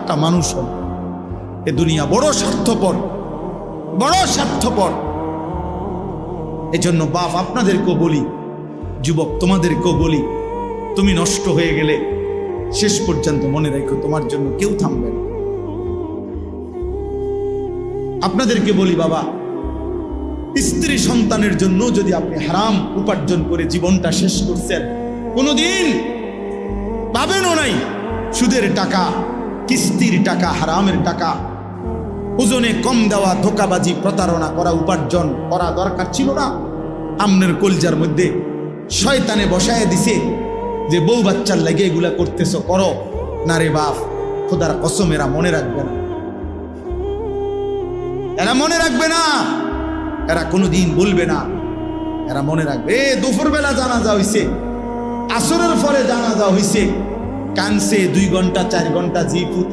একটা মানুষ হন। এ দুনিয়া বড় স্বার্থপর, বড় স্বার্থপর। এজন্য বাপ আপনাদেরকেও বলি, যুবক তোমাদেরকেও বলি, তুমি নষ্ট হয়ে গেলে শেষ পর্যন্ত মনে রেখো তোমার জন্য কেউ থামবে না। আপনাদেরকে বলি বাবা, স্ত্রী সন্তানের জন্য যদি আপনি হারাম উপার্জন করে জীবনটা শেষ করছেন, কোনোদিন পাবেনও নাই। সুদের টাকা, কিস্তির টাকা, হারামের টাকা, ওজনে কম দেওয়া, ধোকাবাজি, প্রতারণা করা উপার্জন করা দরকার ছিল না। আমনের কলজার মধ্যে শয়তানে বসায় দিছে যে বউ বাচ্চার লাগে এগুলা করতেছ, করো না রে বাপ, খোদার কসম এরা মনে রাখবে না, এরা মনে রাখবে না, এরা কোনোদিন বলবে না, এরা মনে রাখবে। দুপুর বেলা জানাজা হইছে, আসরের পরে জানাজা হইছে, কানছে 2 ঘন্টা 4 ঘন্টা, জি পুত